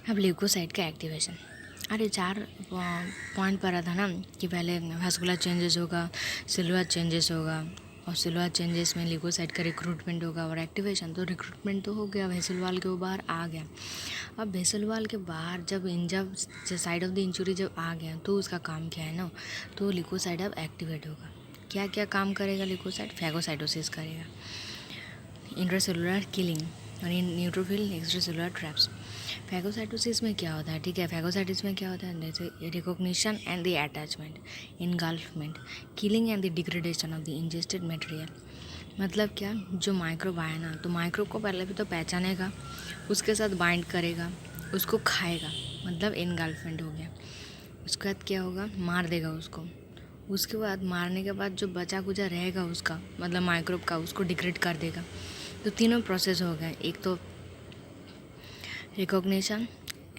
अब ल्यूकोसाइट का एक्टिवेशन। अरे 4 पॉइंट पर था ना कि पहले वास्कुलर चेंजेस होगा, सेलुलर चेंजेस होगा, और सेलुलर चेंजेस में ल्यूकोसाइट का रिक्रूटमेंट होगा और एक्टिवेशन। तो रिक्रूटमेंट तो हो गया, वेसल वॉल के बाहर आ गया। अब वेसल वॉल के बाहर जब साइड ऑफ द इंजुरी जब आ गया तो उसका काम क्या है ना, तो ल्यूकोसाइट अब एक्टिवेट होगा। क्या क्या काम करेगा ल्यूकोसाइट? फैगोसाइटोसिस करेगा, इंट्रासेलुलर किलिंग और इन न्यूट्रोफिल एक्स्ट्रासेलुलर ट्रैप्स। फैगोसाइटोसिस में क्या होता है? ठीक है, फैगोसाइटिस में क्या होता है? जैसे recognition and the attachment, engulfment, killing and the degradation of the ingested material. मतलब क्या, जो माइक्रोब आया ना, तो माइक्रोब को पहले भी तो पहचानेगा, उसके साथ बाइंड करेगा, उसको खाएगा, मतलब इनगल्फमेंट हो गया। उसके बाद क्या होगा? मार देगा उसको। उसके बाद मारने के बाद जो बचा कुचा रहेगा उसका, मतलब माइक्रोब का, उसको डिग्रेड कर देगा। तो तीनों प्रोसेस हो गए, एक तो recognition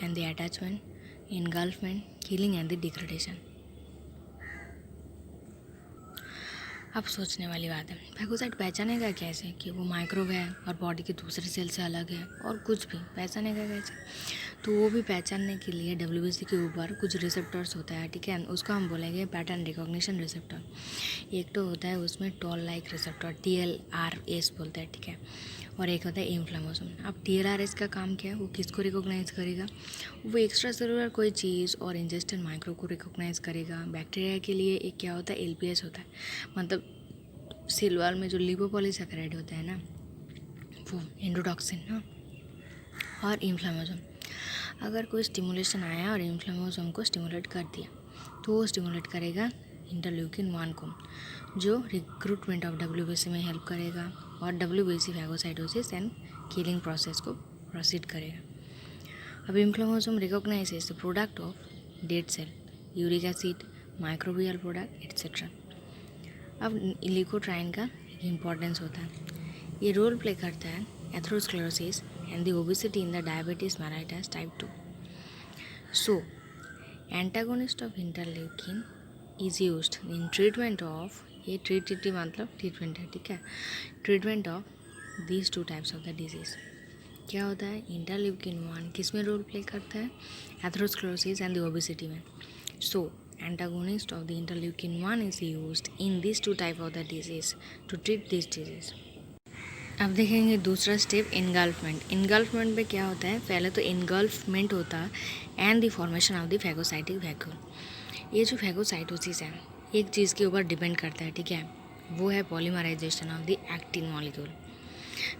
and the attachment, engulfment, killing and the degradation. अब सोचने वाली बात है, फैगोसाइट पहचानेगा कैसे कि वो माइक्रोब है और बॉडी के दूसरे सेल से अलग है, और कुछ भी पहचानेगा कैसे? तो वो भी पहचानने के लिए WBC के ऊपर कुछ रिसेप्टर्स होता है, ठीक है, उसको हम बोलेंगे पैटर्न रिकॉग्निशन रिसेप्टर। एक तो होता है उसमें टॉल लाइक रिसेप्टर, TLRS बोलते हैं, ठीक है, और एक होता है इन्फ्लेमेशन। अब TLRS का काम क्या है? वो किसको रिकॉग्नाइज करेगा? वो एक्स्ट्रा सेलुलर कोई चीज़ और इंजेस्टेड माइक्रोब को रिकॉग्नाइज करेगा। बैक्टीरिया के लिए एक क्या होता है? LPS होता है, मतलब सेल वॉल में जो लिपोपॉलीसैकेराइड होता है ना, वो एंडोटॉक्सिन ना। और इन्फ्लेमेशन, अगर कोई स्टिमुलेशन आया और इन्फ्लेमेशन को स्टिमुलेट कर दिया, तो वो स्टिमुलेट करेगा इंटरल्यूकिन 1 को, जो रिक्रूटमेंट ऑफ WBC में हेल्प करेगा और WBC phagocytosis and killing process को प्रोसीड करेगा। अब inflammation recognizes the product of dead cell, uric acid, microbial product etcetera. अब ल्यूकोट्राइन का इम्पोर्टेंस होता है, ये रोल प्ले करता है atherosclerosis and the obesity in the diabetes mellitus type 2। So antagonist of interleukin is used in treatment of, ये treat मतलब treatment है, ठीक है, treatment of these 2 types of the disease. क्या होता है? इंटरल्यूकिन 1 किस में रोल प्ले करता है? एथेरोस्क्लेरोसिस एंड द ओबेसिटी में। सो antagonist of the interleukin 1 is used in these 2 type of the disease to treat this disease. अब देखेंगे दूसरा स्टेप, इनगल्फमेंट। इनगल्फमेंट में क्या होता है? पहले तो इनगल्फमेंट होता है and the formation of the phagocytic vacuole. ये जो फैगोसाइटोसिस है एक चीज़ के ऊपर डिपेंड करता है, ठीक है, वो है polymerization of the actin molecule.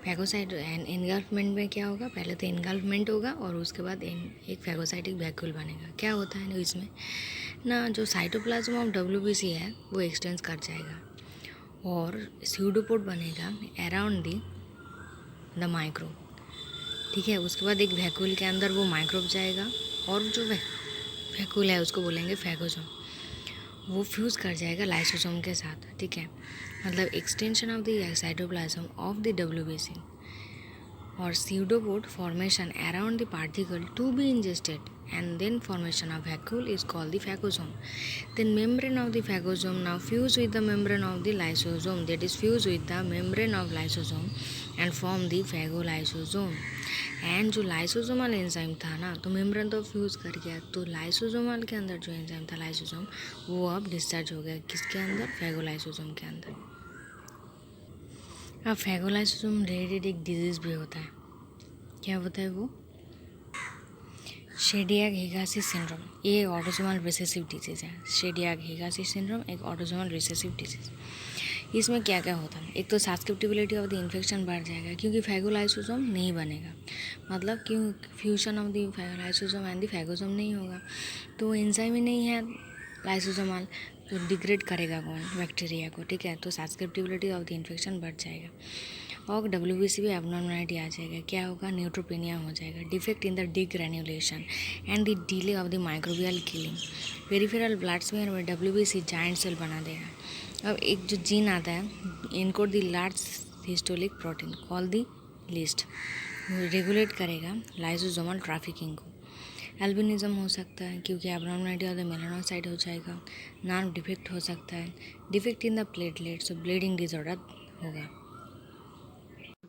Phagocyte and engulfment में क्या होगा? पहले तो इनगल्फमेंट होगा और उसके बाद एक फैगोसाइटिक वैक्यूल बनेगा। क्या होता है ना इसमें ना, जो साइटोप्लाज्म ऑफ WBC है वो एक्सटेंस कर जाएगा और स्यूडोपोड बनेगा अराउंड द माइक्रोब, ठीक है। उसके बाद एक वैक्यूल के अंदर वो माइक्रोब जाएगा और जो वैक्यूल है उसको बोलेंगे फैगोसोम। वो फ्यूज़ कर जाएगा लाइसोसोम के साथ, ठीक है, मतलब extension of the cytoplasm of the WBC और pseudopod formation around the particle to be ingested, and then formation of vacuole is called the phagosome. Then membrane of the phagosome now fuse with the membrane of the lysosome, that is fuse with the membrane of lysosome and form the phagolysosome. And जो lysosomal enzyme था ना, तो membrane तो fuse कर गया, तो lysosomal के अंदर जो एंजाइम था लाइसोसोम, वो अब डिस्चार्ज हो गया किसके अंदर? फैगोलाइसोसोम के अंदर। अब फैगोलाइसोसोम रिलेटेड एक डिजीज़ भी होता है। क्या होता है वो? शेडियाक हिगासी सिंड्रोम। ये ऑटोसोमल रिसेसिव डिजीज़ है। शेडियाक हिगासी सिंड्रोम एक ऑटोसोमल रिसेसिव डिजीज़। इसमें क्या क्या होता है? एक तो सस्केप्टिबिलिटी ऑफ द इन्फेक्शन बढ़ जाएगा क्योंकि फैगोलाइसोसोम नहीं बनेगा, मतलब क्यों? Fusion of the lysosome and the phagosome नहीं होगा, तो एंजाइम ही नहीं है लाइसोसोमल, तो डिग्रेड करेगा कौन? बैक्टीरिया को, ठीक है, तो सस्केप्टिबिलिटी ऑफ द इन्फेक्शन बढ़ जाएगा और WBC भी एबनॉर्मलिटी आ जाएगा। क्या होगा? न्यूट्रोपेनिया हो जाएगा, defect in the degranulation and the delay of the microbial killing. Peripheral blood smear में WBC जाइंट सेल बना देगा। अब एक जो जीन आता है encode the large cytosolic protein call the LYST, regulate करेगा लाइसोसोमल ट्रैफिकिंग को। एल्बिनिज्म हो सकता है क्योंकि एबनॉर्मलिटी ऑफ द मेलानोसाइट हो जाएगा। नर्व डिफेक्ट हो सकता है, defect in the platelets, bleeding disorder होगा।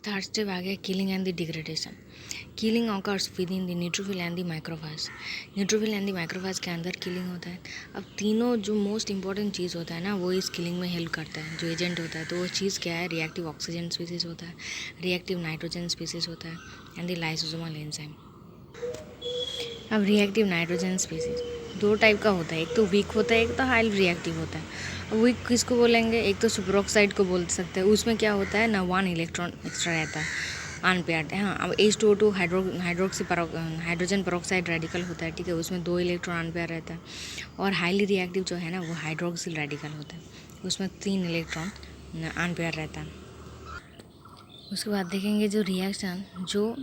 थर्ड स्टेप आ गया killing and the degradation. Killing occurs with in the neutrophil and the macrophage. Neutrophil and the macrophage के अंदर killing होता है। अब तीनों जो मोस्ट इंपॉर्टेंट चीज़ होता है ना, वो इस किलिंग में हेल्प करता है, जो एजेंट होता है। तो वो चीज़ क्या है? रिएक्टिव ऑक्सीजन स्पीसीज होता है, रिएक्टिव नाइट्रोजन स्पीसीज होता है एंड द लाइसोसोमल एंजाइम। अब रिएक्टिव नाइट्रोजन स्पीसीज दो टाइप का होता है, एक तो वीक होता है, एक तो हाईली रिएक्टिव होता है। अब वीक किसको बोलेंगे? एक तो सुपरऑक्साइड को बोल सकते हैं। उसमें क्या होता है ना, 1 इलेक्ट्रॉन एक्स्ट्रा रहता है, अनपेयर्ड है। हाँ, अब H2O2 हाइड्रोजन पेरोक्साइड रेडिकल होता है, ठीक है, उसमें 2 इलेक्ट्रॉन अनपेयर रहता है। और हाईली रिएक्टिव जो है ना, वो हाइड्रोक्सिल रेडिकल होता है, उसमें 3 इलेक्ट्रॉन अनपेयर रहता है। उसके बाद देखेंगे जो रिएक्शन जो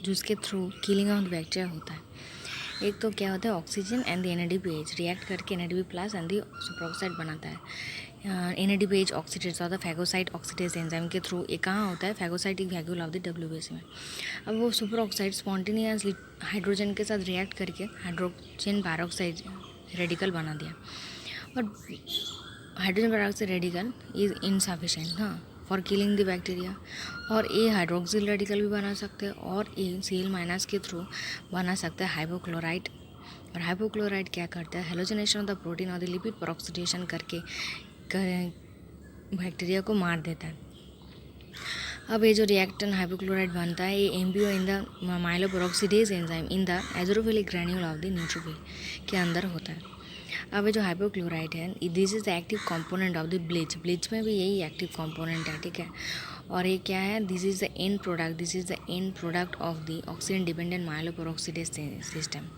जिसके थ्रू किलिंग ऑफ बैक्टीरिया होता है। एक तो क्या होता है, oxygen and the NADPH react करके NADP plus and the superoxide बनाता है। NADPH ऑक्सीडेज होता है फैगोसाइट ऑक्सीडेज एंजाइम के थ्रू। ये कहाँ होता है? Phagocytic vacuole of the WBC में। अब वो सुपरऑक्साइड स्पॉन्टेनियसली हाइड्रोजन के साथ रिएक्ट करके हाइड्रोजन पैरोक्साइड रेडिकल बना दिया। और hydrogen peroxide radical is insufficient for killing the bacteria. और ये हाइड्रोक्सिल रेडिकल भी बना सकते हैं, और ये Cl- के थ्रू बना सकते हैं हाइपोक्लोराइड। और हाइपोक्लोराइड क्या करता है? हेलोजनेशन ऑफ द प्रोटीन और द लिपिड पेरोक्सीडेशन करके बैक्टीरिया को मार देता है। अब ये जो रिएक्टेंट हाइपोक्लोराइड बनता है, ये MBO in the myeloperoxidase enzyme in the azurophilic granule of the neutrophil के अंदर होता है। अब ये जो हाइपोक्लोराइड है, this is the active component of the bleach. Bleach में भी यही एक्टिव कंपोनेंट है, ठीक है। और ये क्या है? This is the end product of the oxygen dependent माइलोपेरोक्सीडेज system.